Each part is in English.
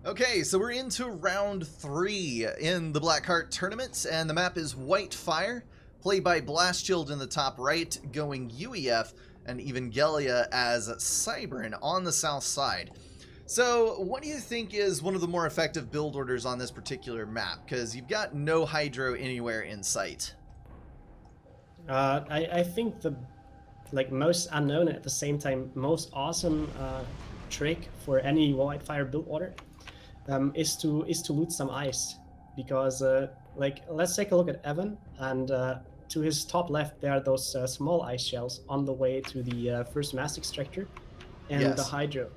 Okay, so we're into round 3 in the Blackheart tournament, and the map is White Fire, played by Blastchild in the top right, going UEF, and Evangalea as Cybern on the south side. So, what do you think is one of the more effective build orders on this particular map? Because you've got no Hydro anywhere in sight. I think the most unknown and at the same time most awesome trick for any Whitefire build order is to loot some ice, because let's take a look at Evan, and to his top left there are those small ice shells on the way to the first mass extractor and Yes. the Hydro.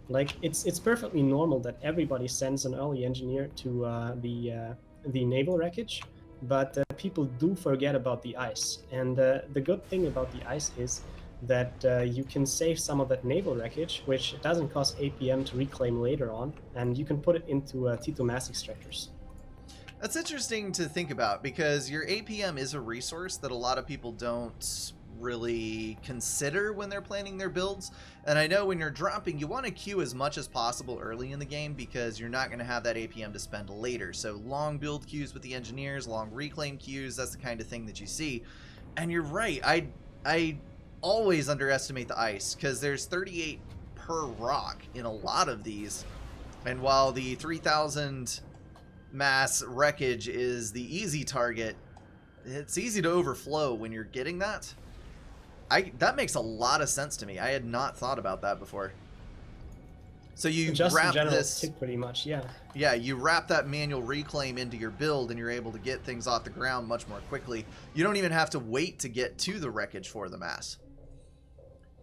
Like it's perfectly normal that everybody sends an early engineer to the naval wreckage, but people do forget about the ice. And the good thing about the ice is that you can save some of that naval wreckage, which doesn't cost APM to reclaim later on, and you can put it into T2 mass extractors. That's interesting to think about, because your APM is a resource that a lot of people don't really consider when they're planning their builds. And I know when you're dropping, you want to queue as much as possible early in the game, because you're not going to have that APM to spend later. So long build queues with the engineers, long reclaim queues, that's the kind of thing that you see. And you're right, I always underestimate the ice, because there's 38 per rock in a lot of these. And while the 3000 mass wreckage is the easy target, it's easy to overflow when you're getting that. That makes a lot of sense to me. I had not thought about that before. So you just wrap in general this tip pretty much, yeah. Yeah, you wrap that manual reclaim into your build, and you're able to get things off the ground much more quickly. You don't even have to wait to get to the wreckage for the mass.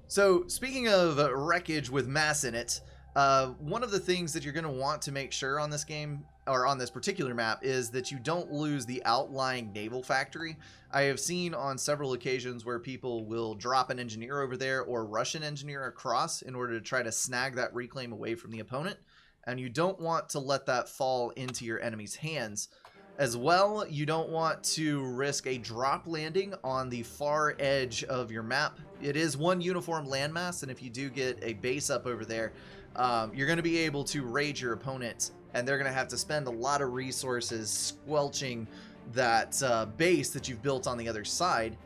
So speaking of wreckage with mass in it, one of the things that you're going to want to make sure on this game, or on this particular map, is that you don't lose the outlying naval factory. I have seen on several occasions where people will drop an engineer over there or rush an engineer across in order to try to snag that reclaim away from the opponent, and you don't want to let that fall into your enemy's hands. As well, you don't want to risk a drop landing on the far edge of your map. It is one uniform landmass, and if you do get a base up over there, you're going to be able to raid your opponent, and they're going to have to spend a lot of resources squelching that base that you've built on the other side.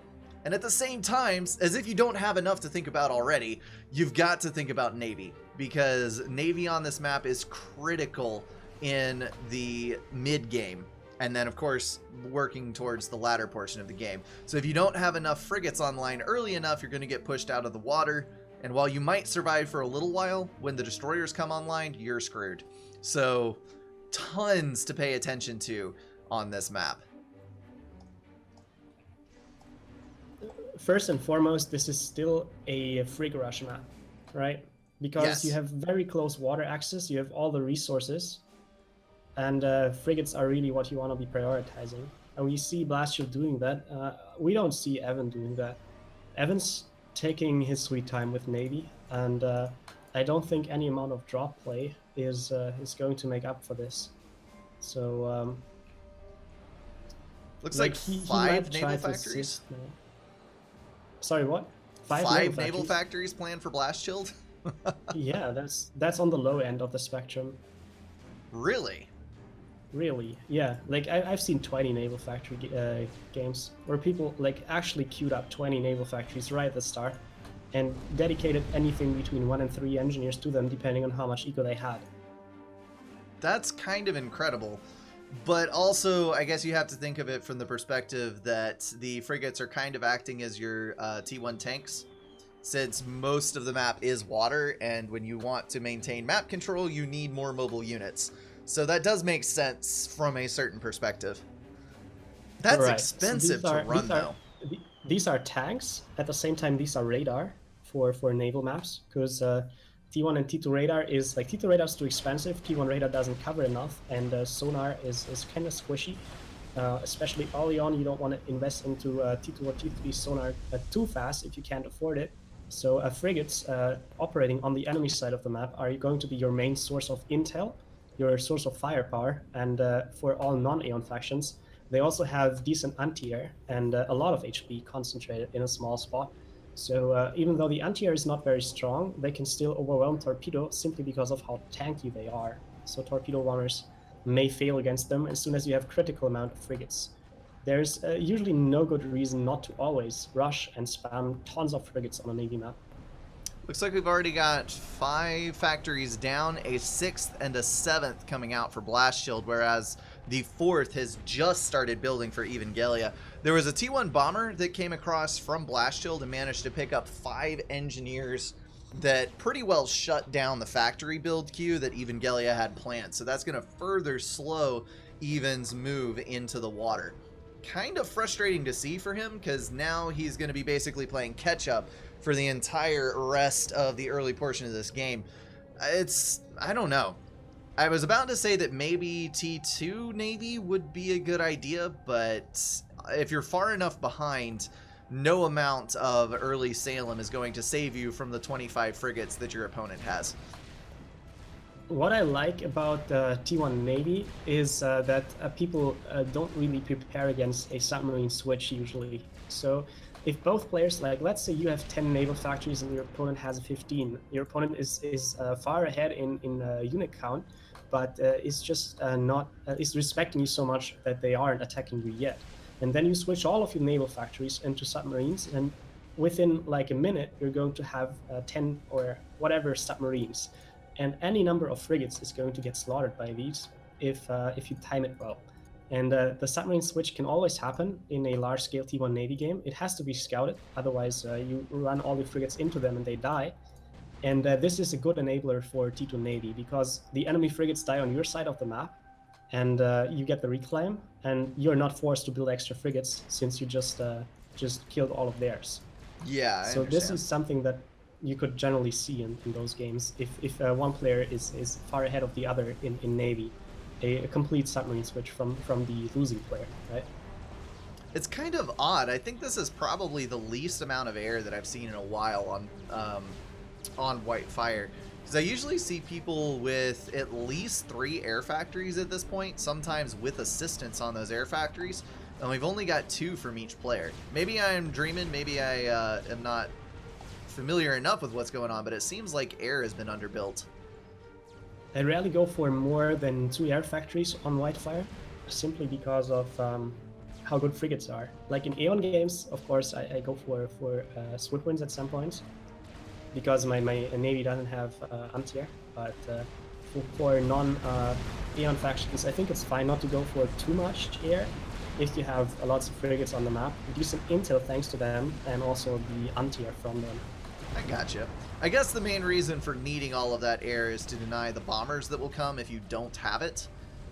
And at the same time, as if you don't have enough to think about already, you've got to think about Navy, because Navy on this map is critical in the mid-game, and then, of course, working towards the latter portion of the game. So if you don't have enough frigates online early enough, you're going to get pushed out of the water. And while you might survive for a little while, when the destroyers come online, you're screwed. So tons to pay attention to on this map. First and foremost, this is still a frig rush map, right? Because Yes. you have very close water access, you have all the resources, and frigates are really what you want to be prioritizing. And we see Blastchild doing that. We don't see Evan doing that. Evan's taking his sweet time with Navy, and I don't think any amount of drop play is going to make up for this. So Looks like he 5 might try naval to factories. assist now. Sorry, what? 5 naval factories planned for Blastchild? Yeah, that's on the low end of the spectrum. Really? Really, yeah. Like I've seen 20 naval factory games where people like actually queued up 20 naval factories right at the start and dedicated anything between 1 and 3 engineers to them, depending on how much eco they had. That's kind of incredible. But also, I guess you have to think of it from the perspective that the frigates are kind of acting as your T1 tanks, since most of the map is water, and when you want to maintain map control, you need more mobile units. So that does make sense from a certain perspective. That's Right. expensive to run, though. These are tanks. At the same time, these are radar for naval maps, because T1 and T2 radar is like, T2 radar is too expensive, T1 radar doesn't cover enough, and sonar is kind of squishy. Especially early on, you don't want to invest into T2 or T3 sonar too fast if you can't afford it. So frigates operating on the enemy side of the map are going to be your main source of intel, your source of firepower, and for all non-Aeon factions, they also have decent anti-air and a lot of HP concentrated in a small spot. So even though the anti-air is not very strong, they can still overwhelm Torpedo simply because of how tanky they are. so torpedo bombers may fail against them as soon as you have critical amount of frigates. There's usually no good reason not to always rush and spam tons of frigates on a Navy map. Looks like we've already got 5 factories down, a 6th and a 7th coming out for Blast Shield, whereas the 4th has just started building for Evangalea. There was a T1 bomber that came across from Blast Shield and managed to pick up 5 engineers that pretty well shut down the factory build queue that Evangalea had planned. So that's going to further slow Evan's move into the water. Kind of frustrating to see for him, because now he's going to be basically playing catch up for the entire rest of the early portion of this game. I don't know. I was about to say that maybe T2 Navy would be a good idea, but if you're far enough behind, no amount of early Salem is going to save you from the 25 frigates that your opponent has. What I like about T1 Navy is that people don't really prepare against a submarine switch usually. So if both players, like let's say you have 10 naval factories and your opponent has 15, your opponent is far ahead in unit count, but is just is respecting you so much that they aren't attacking you yet. And then you switch all of your naval factories into submarines, and within like a minute you're going to have 10 or whatever submarines, and any number of frigates is going to get slaughtered by these if you time it well. And the submarine switch can always happen in a large-scale T1 Navy game. It has to be scouted, otherwise you run all the frigates into them and they die. And this is a good enabler for T2 Navy, because the enemy frigates die on your side of the map, and you get the reclaim, and you're not forced to build extra frigates since you just killed all of theirs. Yeah, I so understand. This is something that you could generally see in those games if one player is far ahead of the other in Navy. A complete submarine switch from the losing player, right? It's kind of odd. I think this is probably the least amount of air that I've seen in a while on White Fire, because I usually see people with at least 3 air factories at this point, sometimes with assistance on those air factories, and we've only got 2 from each player. Maybe I'm dreaming, maybe I am not familiar enough with what's going on, but it seems like air has been underbuilt. I rarely go for more than 2 air factories on Whitefire, simply because of how good frigates are. Like in Aeon games, of course, I go for Squidwinds at some points, because my Navy doesn't have anti-air, but for non-Aeon factions, I think it's fine not to go for too much air if you have lots of frigates on the map. You do some intel thanks to them, and also the anti-air from them. I gotcha. I guess the main reason for needing all of that air is to deny the bombers that will come if you don't have it.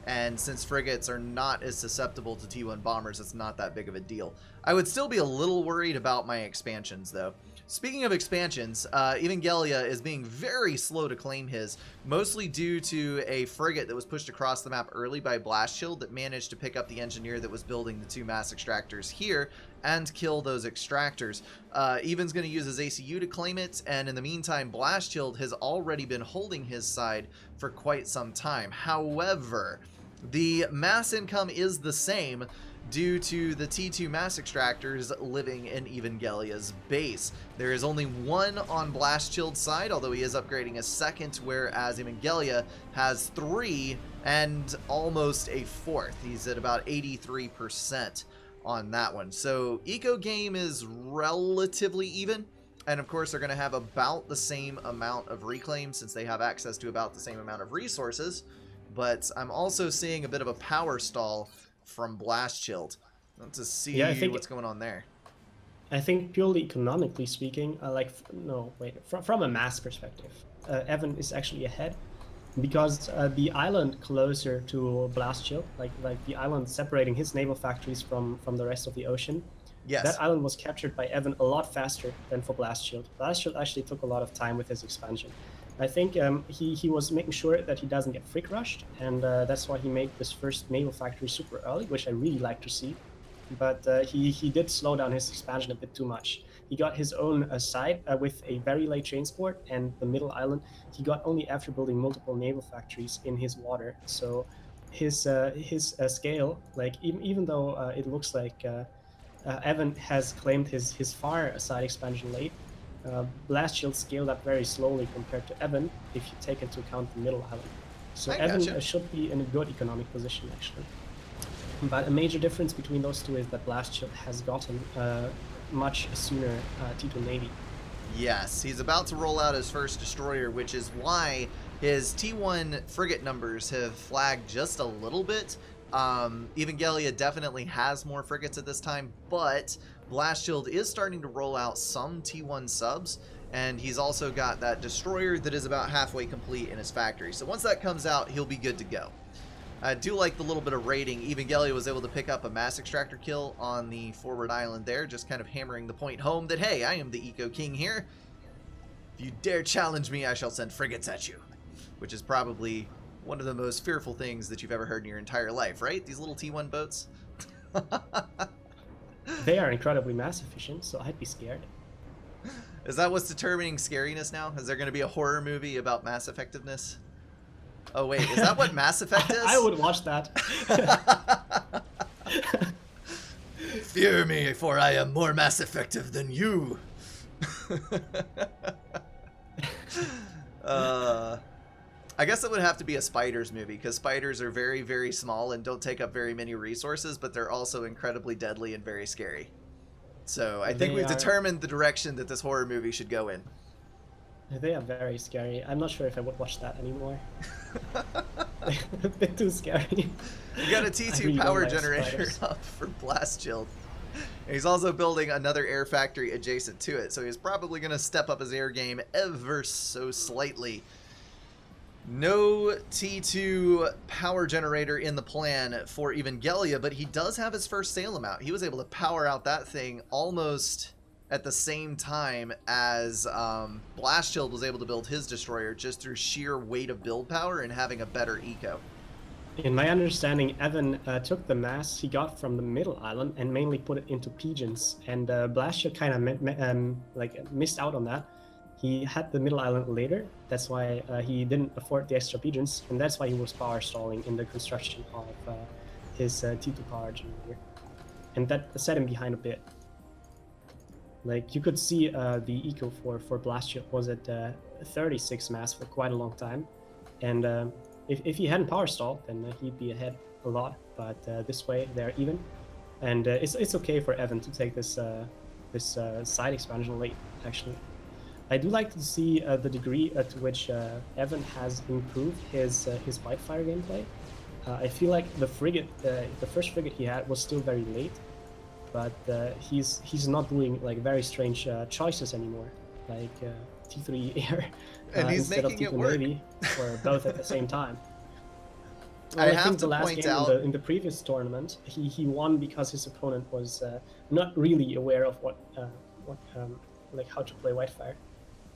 And since frigates are not as susceptible to T1 bombers, it's not that big of a deal. I would still be a little worried about my expansions, though. Speaking of expansions, Evangalea is being very slow to claim his, mostly due to a frigate that was pushed across the map early by Blast Shield that managed to pick up the engineer that was building the 2 mass extractors here and kill those extractors. Evan's going to use his ACU to claim it, and in the meantime, Blast Shield has already been holding his side for quite some time. However, the mass income is the same due to the T2 mass extractors living in Evangelia's base. There is only 1 on Blast Shield's side, although he is upgrading a 2nd, whereas Evangalea has 3 and almost a 4th. He's at about 83% on that one. So Eco game is relatively even, and of course they're going to have about the same amount of reclaim since they have access to about the same amount of resources. But I'm also seeing a bit of a power stall from Blast Shield. Let's just see what's going on there. I think purely economically speaking, from a mass perspective, Evan is actually ahead, because the island closer to Blast Shield, like the island separating his naval factories from the rest of the ocean, yes, that island was captured by Evan a lot faster than for Blast Shield. Blast Shield actually took a lot of time with his expansion. I think he was making sure that he doesn't get frig rushed, and that's why he made this first naval factory super early, which I really like to see. But he did slow down his expansion a bit too much. He got his own side with a very late transport, and the middle island he got only after building multiple naval factories in his water. So his scale, like even though it looks like Evan has claimed his far side expansion late, Blast Shield scaled up very slowly compared to Evan if you take into account the middle island. So I Evan gotcha. should be in a good economic position, actually. But a major difference between those two is that Blast Shield has gotten much sooner T2 Navy. Yes, he's about to roll out his first destroyer, which is why his T1 frigate numbers have flagged just a little bit. Evangalea definitely has more frigates at this time, but Blast Shield is starting to roll out some T1 subs, and he's also got that destroyer that is about halfway complete in his factory. So once that comes out, he'll be good to go. I do like the little bit of raiding. Evangalea was able to pick up a mass extractor kill on the forward island there, just kind of hammering the point home that, hey, I am the Eco King here. If you dare challenge me, I shall send frigates at you. Which is probably one of the most fearful things that you've ever heard in your entire life, right? These little T1 boats. They are incredibly mass efficient, so I'd be scared. Is that what's determining scariness now? Is there going to be a horror movie about mass effectiveness? Oh wait, is that what Mass Effect is? I would watch that. Fear me, for I am more mass effective than you. I guess it would have to be a spiders movie, because spiders are very, very small and don't take up very many resources, but they're also incredibly deadly and very scary. So I think we've determined the direction that this horror movie should go in. They are very scary. I'm not sure if I would watch that anymore. A bit too scary. You got a T2 really power don't like generator spiders. up for Blast Shield. And he's also building another air factory adjacent to it, so he's probably going to step up his air game ever so slightly. No T2 power generator in the plan for Evangalea, but he does have his first Salem out. He was able to power out that thing almost at the same time as Blast Shield was able to build his destroyer, just through sheer weight of build power and having a better eco. In my understanding, Evan took the mass he got from the middle island and mainly put it into pigeons, and Blast Shield kind of missed out on that. He had the middle island later, that's why he didn't afford the extra pigeons, and that's why he was power stalling in the construction of his T2 power generator. And that set him behind a bit. Like, you could see the eco for Blast Shield was at 36 mass for quite a long time, and if he hadn't power stalled, then he'd be ahead a lot. But this way, they're even, and it's okay for Evan to take this side expansion late. Actually, I do like to see the degree to which Evan has improved his Whitefire gameplay. I feel like the first frigate he had was still very late, but he's not doing like very strange choices anymore, like T3 air And he's instead of making T2 it work. Navy, or both at the same time. I Well, have think to the last point game out- in the previous tournament, he won because his opponent was not really aware of how to play Whitefire.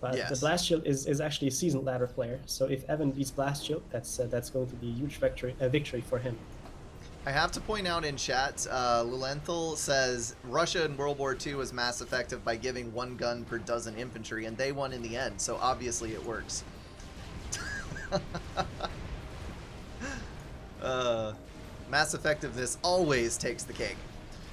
But Yes. the Blast Shield is actually a seasoned ladder player, so if Evan beats Blast Shield, that's going to be a huge victory for him. I have to point out in chat, Lulenthal says Russia in World War II was mass effective by giving 1 gun per dozen infantry, and they won in the end, so obviously it works. Mass effectiveness always takes the cake.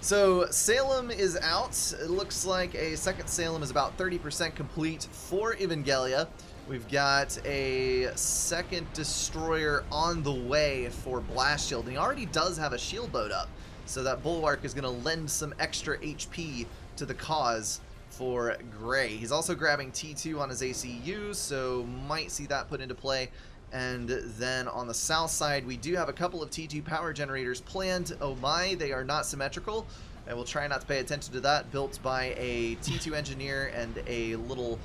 So Salem is out. It looks like a second Salem is about 30% complete for Evangalea. We've got a second destroyer on the way for Blast Shield. And he already does have a shield boat up, so that bulwark is going to lend some extra HP to the cause for Gray. He's also grabbing T2 on his ACU, so might see that put into play. And then on the south side, we do have a couple of T2 power generators planned. Oh my, they are not symmetrical. I will try not to pay attention to that. Built by a T2 engineer and a little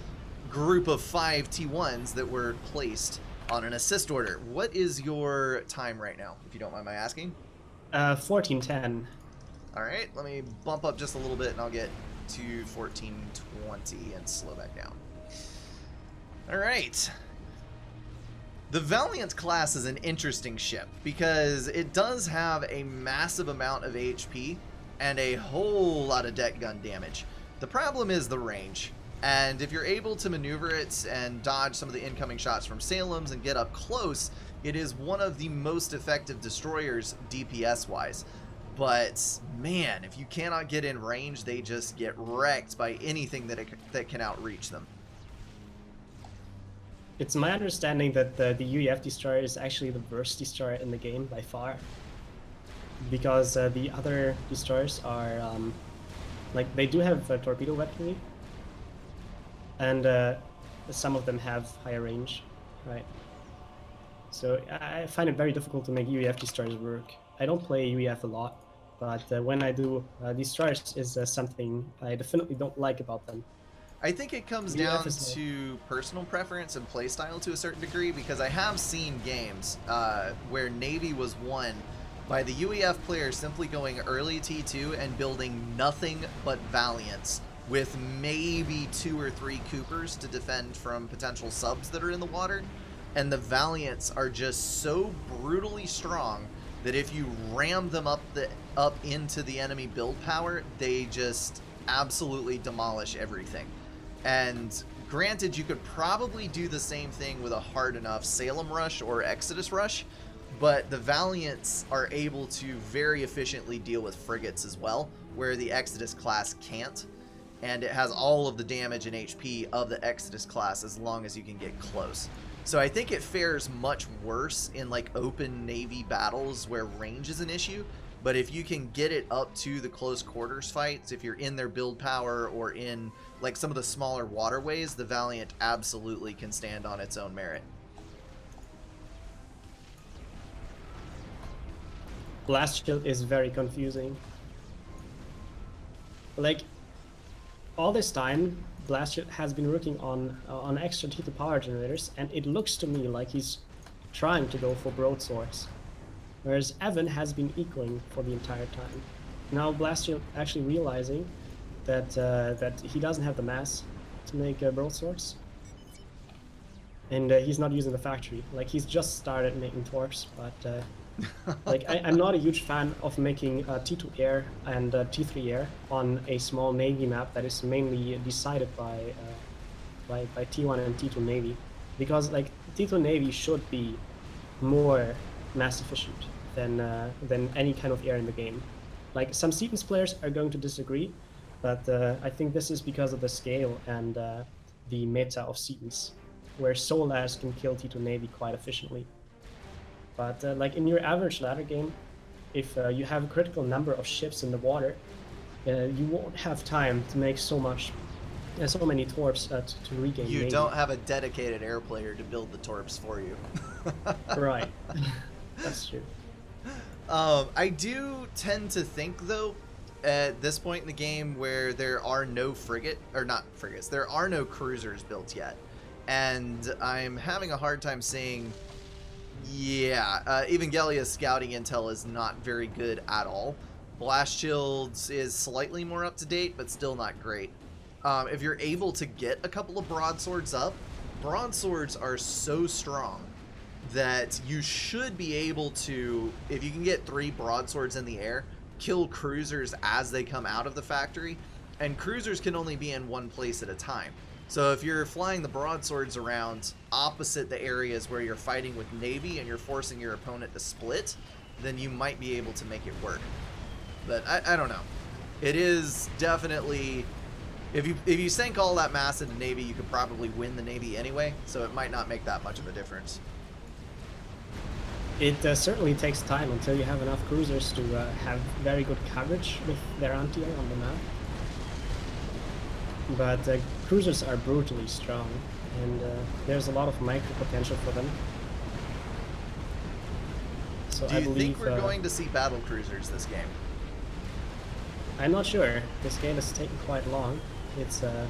group of 5 T1s that were placed on an assist order. What is your time right now, if you don't mind my asking? 1410. All right, let me bump up just a little bit and I'll get to 1420 and slow back down. All right. The Valiant class is an interesting ship because it does have a massive amount of HP and a whole lot of deck gun damage. The problem is the range, and if you're able to maneuver it and dodge some of the incoming shots from Salems and get up close, it is one of the most effective destroyers DPS wise. But man, if you cannot get in range, they just get wrecked by anything that can outreach them. It's my understanding that the UEF destroyer is actually the worst destroyer in the game by far, because the other destroyers are like they do have torpedo weaponry, and some of them have higher range, right? So I find it very difficult to make UEF destroyers work. I don't play UEF a lot, but when I do, destroyers is something I definitely don't like about them. I think it comes down to personal preference and playstyle to a certain degree, because I have seen games where Navy was won by the UEF player simply going early T2 and building nothing but Valiants with maybe 2 or 3 Coopers to defend from potential subs that are in the water. And the Valiants are just so brutally strong that if you ram them up into the enemy build power, they just absolutely demolish everything. And granted, you could probably do the same thing with a hard enough Salem Rush or Exodus Rush, but the Valiants are able to very efficiently deal with frigates as well, where the Exodus class can't. And it has all of the damage and HP of the Exodus class as long as you can get close. So I think it fares much worse in like open Navy battles where range is an issue. But if you can get it up to the close quarters fights, if you're in their build power or in like some of the smaller waterways, the Valiant absolutely can stand on its own merit. Blast Shield is very confusing. Like, all this time, Blast Shield has been working on extra T2 power generators, and it looks to me like he's trying to go for broadswords. Whereas Evan has been ecoing for the entire time. Now Blast Shield actually realizing that that he doesn't have the mass to make broadswords, and he's not using the factory. Like, he's just started making torps, but like I'm not a huge fan of making T2 air and T3 air on a small Navy map that is mainly decided by T1 and T2 Navy, because like T2 Navy should be more mass efficient than any kind of air in the game. Like, some Sequence players are going to disagree, but I think this is because of the scale and the meta of Sequence, where Solas can kill T2 Navy quite efficiently. But like in your average ladder game, if you have a critical number of ships in the water, you won't have time to make so many torps to regain. You don't have a dedicated air player to build the torps for you. Right. That's true. I do tend to think, though, at this point in the game where there are no there are no cruisers built yet, and I'm having a hard time seeing. Yeah, Evangelia's scouting intel is not very good at all. Blast Shields is slightly more up to date, but still not great. If you're able to get a couple of broadswords up, broadswords are so strong that you should be able to, if you can get 3 broadswords in the air, kill cruisers as they come out of the factory, and cruisers can only be in one place at a time. So if you're flying the broadswords around opposite the areas where you're fighting with Navy and you're forcing your opponent to split, then you might be able to make it work. But I don't know. It is definitely, if you sank all that mass into Navy, you could probably win the Navy anyway, so it might not make that much of a difference. It certainly takes time until you have enough cruisers to have very good coverage with their anti-air on the map. But cruisers are brutally strong, and there's a lot of micro potential for them. So Do you think we're going to see battle cruisers this game? I'm not sure. This game is taking quite long. It's I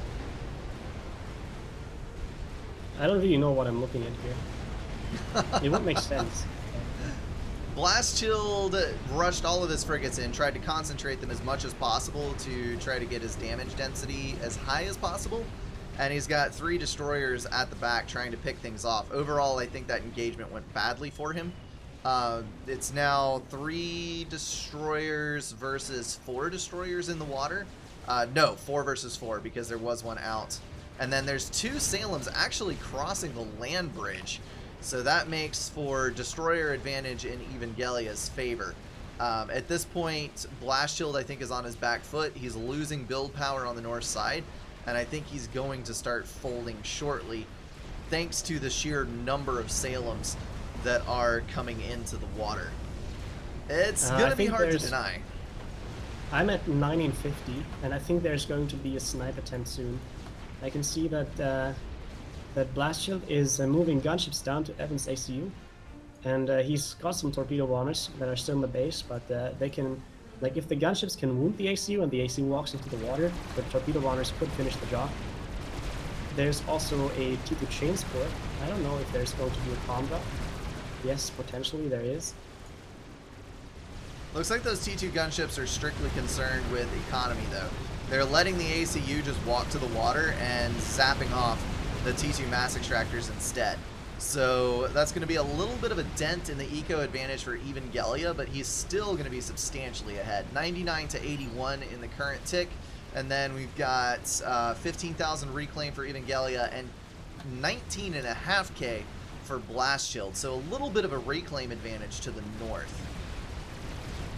don't really know what I'm looking at here. It won't make sense. Blast Shield rushed all of his frigates in, tried to concentrate them as much as possible to try to get his damage density as high as possible, and he's got 3 destroyers at the back trying to pick things off. Overall, I think that engagement went badly for him. It's now 3 destroyers versus 4 destroyers in the water. No, 4 versus 4, because there was one out. And then there's 2 Salems actually crossing the land bridge. So that makes for destroyer advantage in Evangelia's favor. At this point, Blast Shield, I think, is on his back foot. He's losing build power on the north side, and I think he's going to start folding shortly. thanks to the sheer number of Salems that are coming into the water. It's going to be hard to deny. I'm at 1950, and I think there's going to be a snipe attempt soon. I can see that that Blast Shield is moving gunships down to Evan's ACU, and he's got some torpedo bombers that are still in the base, but they can, like, if the gunships can wound the ACU and the ACU walks into the water, the torpedo bombers could finish the job. There's also a T2 chain sport. I don't know if there's going to be a palm drop. Yes, potentially there is. Looks like those T2 gunships are strictly concerned with economy, though. They're letting the ACU just walk to the water and zapping off the T2 mass extractors instead. So that's going to be a little bit of a dent in the eco advantage for Evangalea, but he's still going to be substantially ahead. 99 to 81 in the current tick, and then we've got 15,000 reclaim for Evangalea and 19.5K for Blast Shield. So a little bit of a reclaim advantage to the north.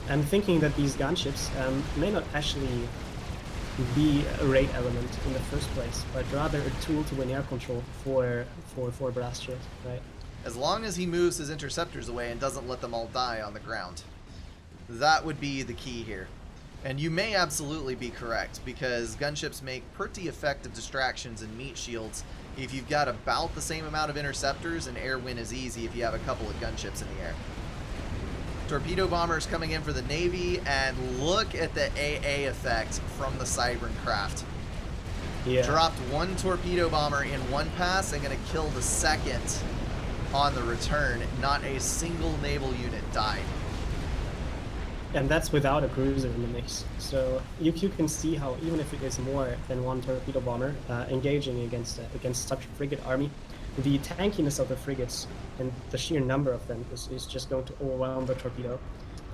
I'm thinking that these gunships may not actually be a raid element in the first place, but rather a tool to win air control for Blast Shield, right? As long as he moves his interceptors away and doesn't let them all die on the ground. That would be the key here. And you may absolutely be correct, because gunships make pretty effective distractions and meat shields if you've got about the same amount of interceptors, and air win is easy if you have a couple of gunships in the air. Torpedo bombers coming in for the Navy, and look at the AA effect from the Cybern craft. Yeah. Dropped one torpedo bomber in one pass and going to kill the second on the return. Not a single naval unit died. And that's without a cruiser in the mix. So you can see how even if it is more than one torpedo bomber engaging against such a frigate army, the tankiness of the frigates and the sheer number of them is just going to overwhelm the torpedo.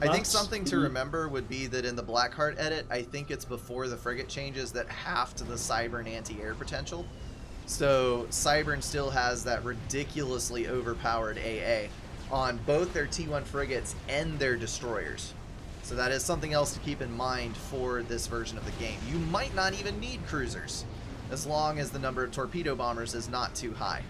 I think something to remember would be that in the Blackheart edit, I think it's before the frigate changes that half to the Cybern anti-air potential. So Cybern still has that ridiculously overpowered AA on both their T1 frigates and their destroyers. So that is something else to keep in mind for this version of the game. You might not even need cruisers, as long as the number of torpedo bombers is not too high.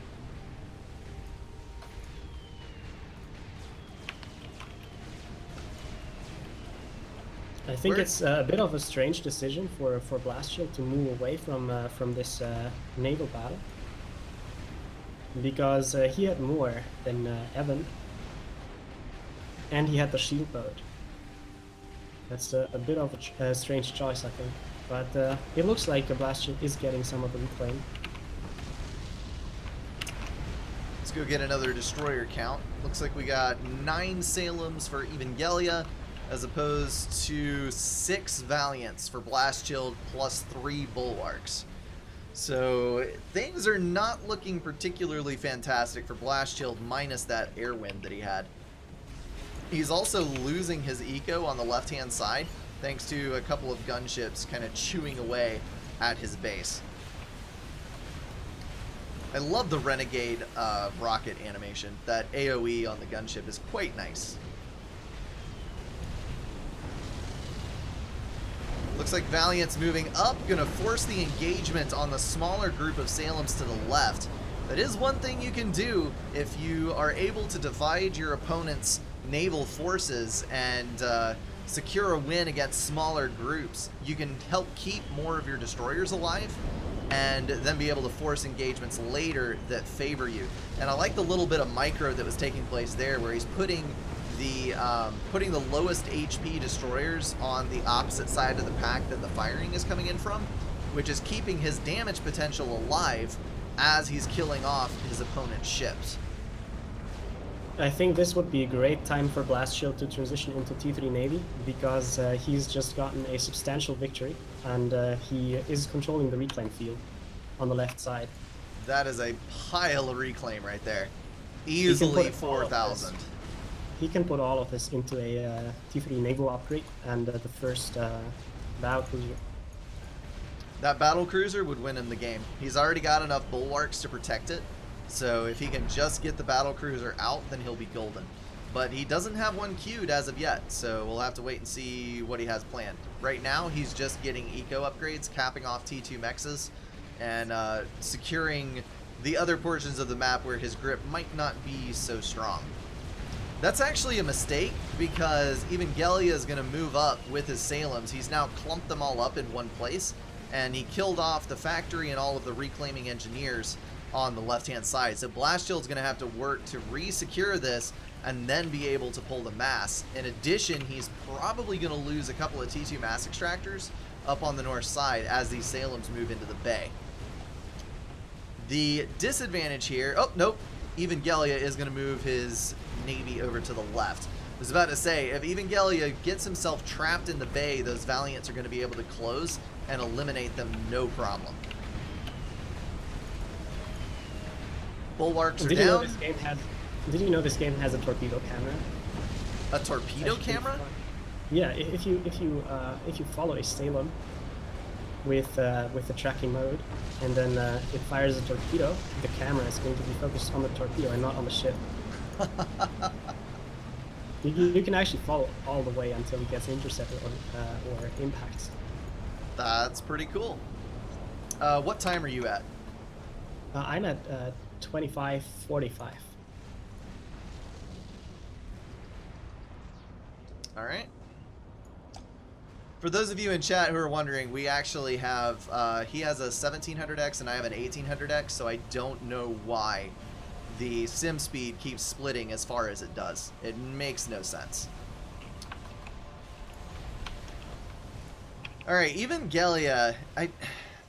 I think it's a bit of a strange decision for Blast Shield to move away from this naval battle, because he had more than Evan, and he had the shield boat. That's a bit of a strange choice, I think, but it looks like a Blast Shield is getting some of the reclaim. Let's go get another destroyer count. Looks like we got 9 Salems for Evangalea, as opposed to 6 Valiants for Blast Shield plus 3 Bulwarks. So things are not looking particularly fantastic for Blast Shield, minus that air wind that he had. He's also losing his eco on the left-hand side, thanks to a couple of gunships kind of chewing away at his base. I love the Renegade rocket animation. That AoE on the gunship is quite nice. Looks like Valiant's moving up, gonna force the engagement on the smaller group of Salems to the left. That is one thing you can do if you are able to divide your opponent's naval forces and secure a win against smaller groups. You can help keep more of your destroyers alive and then be able to force engagements later that favor you. And I like the little bit of micro that was taking place there, where he's putting the lowest HP destroyers on the opposite side of the pack that the firing is coming in from, which is keeping his damage potential alive as he's killing off his opponent's ships. I think this would be a great time for Blast Shield to transition into T3 Navy, because he's just gotten a substantial victory, and he is controlling the reclaim field on the left side. That is a pile of reclaim right there. Easily 4,000. He can put all of this into a T3 naval upgrade and the first battle cruiser. That battle cruiser would win him the game. He's already got enough bulwarks to protect it, so if he can just get the battle cruiser out, then he'll be golden. But he doesn't have one queued as of yet, so we'll have to wait and see what he has planned. Right now, he's just getting eco upgrades, capping off T2 mexes, and securing the other portions of the map where his grip might not be so strong. That's actually a mistake, because Evangalea is going to move up with his Salems. He's now clumped them all up in one place, and he killed off the factory and all of the reclaiming engineers on the left-hand side. So Blast Shield's going to have to work to re-secure this and then be able to pull the mass. In addition, he's probably going to lose a couple of T2 mass extractors up on the north side as these Salems move into the bay. The disadvantage here... Oh, nope. Evangalea is going to move his Navy over to the left. I was about to say, if Evangalea gets himself trapped in the bay, those Valiants are going to be able to close and eliminate them no problem. Bulwarks are down. Did you know this game has a torpedo camera? A torpedo camera? Yeah, if you follow a Salem with the tracking mode, and then it fires a torpedo, the camera is going to be focused on the torpedo and not on the ship. you can actually follow all the way until it gets intercepted or impacts. That's pretty cool. What time are you at? I'm at 25:45. All right. For those of you in chat who are wondering, we actually have, he has a 1700X and I have an 1800X, so I don't know why the sim speed keeps splitting as far as it does. It makes no sense. All right, Evangalea,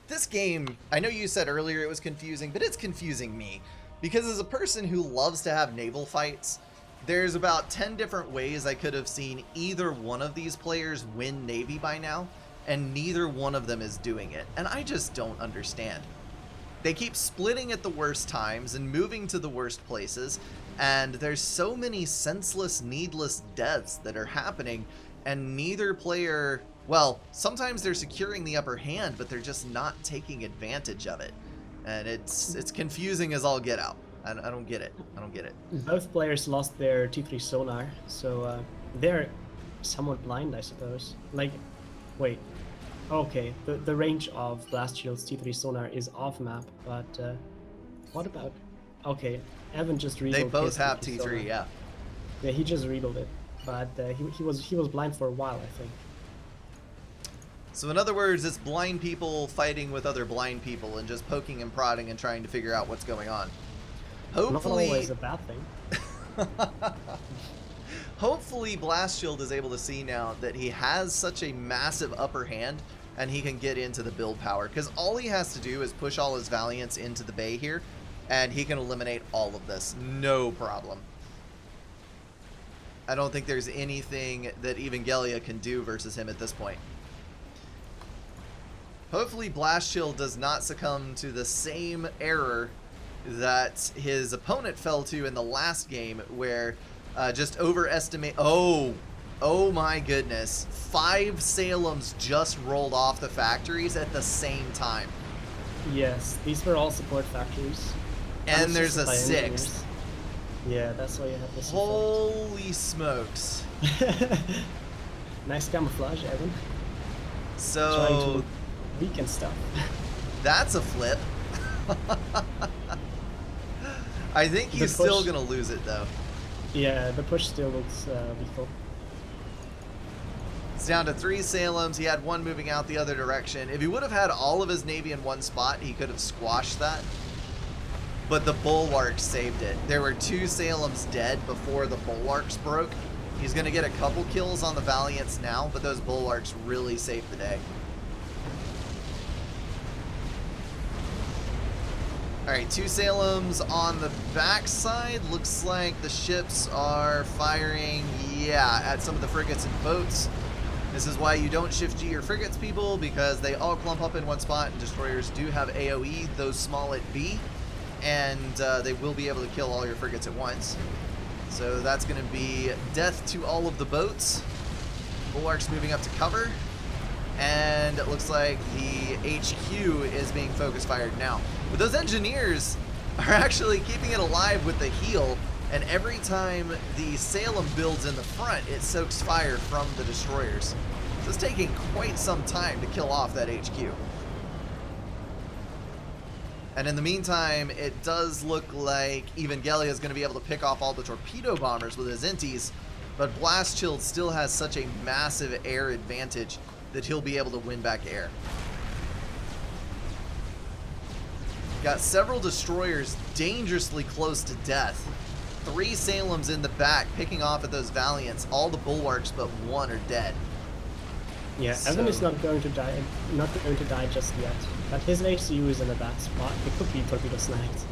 this game, I know you said earlier it was confusing, but it's confusing me. Because as a person who loves to have naval fights, there's about 10 different ways I could have seen either one of these players win Navy by now, and neither one of them is doing it. And I just don't understand. They keep splitting at the worst times and moving to the worst places, and there's so many senseless, needless deaths that are happening, and neither player... Well, sometimes they're securing the upper hand, but they're just not taking advantage of it. And it's confusing as all get out. I don't get it. I don't get it. Both players lost their T3 sonar, so they're somewhat blind, I suppose. Like, wait. Okay, the range of Blast Shield's T3 sonar is off map, but what about... Okay, Evan just rebuilt. They both have T3, sonar. Yeah. Yeah, he just rebuilt it, but he was blind for a while, I think. So in other words, it's blind people fighting with other blind people and just poking and prodding and trying to figure out what's going on. Hopefully, not always a bad thing. Hopefully Blast Shield is able to see now that he has such a massive upper hand and he can get into the build power, because all he has to do is push all his Valiants into the bay here and he can eliminate all of this, no problem. I don't think there's anything that Evangalea can do versus him at this point. Hopefully Blast Shield does not succumb to the same error that his opponent fell to in the last game, where just overestimate... Oh my goodness. 5 Salems just rolled off the factories at the same time. Yes, these were all support factories. And there's a 6th. Yeah, that's why you have this. Holy smokes. Nice camouflage, Evan. So... Trying to weaken stuff. That's a flip. I think he's still going to lose it, though. Yeah, the push still looks lethal. It's down to 3 Salems. He had 1 moving out the other direction. If he would have had all of his Navy in one spot, he could have squashed that. But the Bulwarks saved it. There were 2 Salems dead before the Bulwarks broke. He's going to get a couple kills on the Valiants now, but those Bulwarks really saved the day. Alright, 2 Salems on the backside. Looks like the ships are firing, yeah, at some of the frigates and boats. This is why you don't shift G your frigates, people, because they all clump up in one spot, and destroyers do have AoE, those small at B, and they will be able to kill all your frigates at once. So that's going to be death to all of the boats. Bulwark's moving up to cover. And it looks like the HQ is being focus fired now. But those engineers are actually keeping it alive with the heal, and every time the Salem builds in the front, it soaks fire from the destroyers. So it's taking quite some time to kill off that HQ. And in the meantime, it does look like Evangalea is going to be able to pick off all the torpedo bombers with his inties, but Blast Shield still has such a massive air advantage that he'll be able to win back air. Got several destroyers dangerously close to death. 3 Salems in the back picking off at those Valiants. All the bulwarks but 1 are dead. Yeah, Evan is not going to die just yet. But his HCU is in a bad spot. It could be torpedo sniped.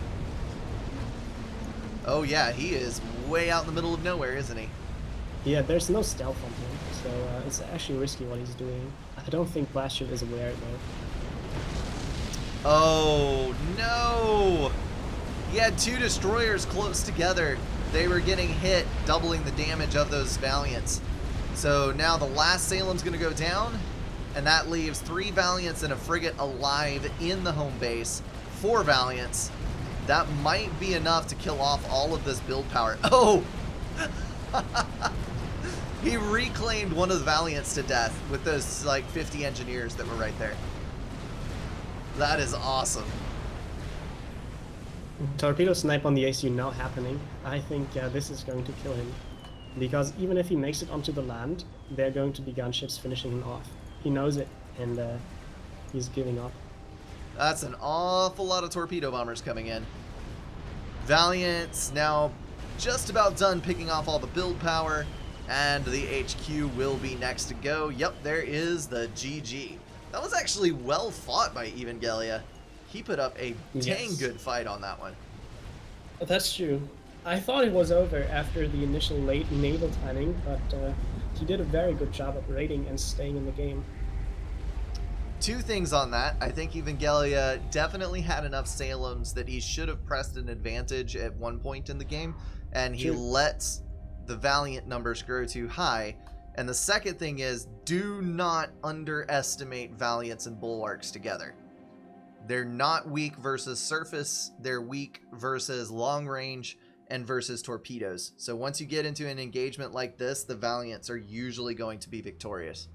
Oh yeah, he is way out in the middle of nowhere, isn't he? Yeah, there's no stealth on him, so it's actually risky what he's doing. I don't think Blast Shield is aware though. Oh no! He had 2 destroyers close together. They were getting hit, doubling the damage of those Valiants. So now the last Salem's going to go down, and that leaves 3 Valiants and a frigate alive in the home base. 4 Valiants. That might be enough to kill off all of this build power. Oh! He reclaimed one of the Valiants to death with those like 50 engineers that were right there. That is awesome. Torpedo snipe on the ACU now happening. I think this is going to kill him. Because even if he makes it onto the land, they're going to be gunships finishing him off. He knows it, and he's giving up. That's an awful lot of torpedo bombers coming in. Valiant's now just about done picking off all the build power, and the HQ will be next to go. Yep, there is the GG. That was actually well fought by Evangalea. He put up a dang good fight on that one. That's true. I thought it was over after the initial late naval timing, but he did a very good job of raiding and staying in the game. 2 things on that. I think Evangalea definitely had enough Salems that he should have pressed an advantage at one point in the game, and he lets the Valiant numbers grow too high. And the second thing is, do not underestimate Valiants and Bulwarks together. They're not weak versus surface, they're weak versus long range and versus torpedoes. So once you get into an engagement like this, the Valiants are usually going to be victorious.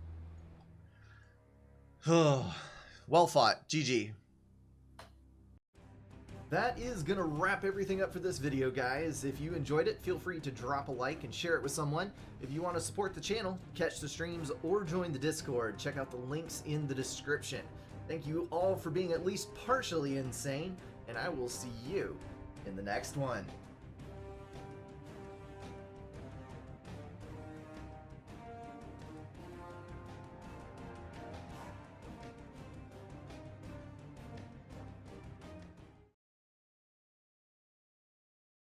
Well fought. GG. That is going to wrap everything up for this video, guys. If you enjoyed it, feel free to drop a like and share it with someone. If you want to support the channel, catch the streams, or join the Discord, check out the links in the description. Thank you all for being at least partially insane, and I will see you in the next one.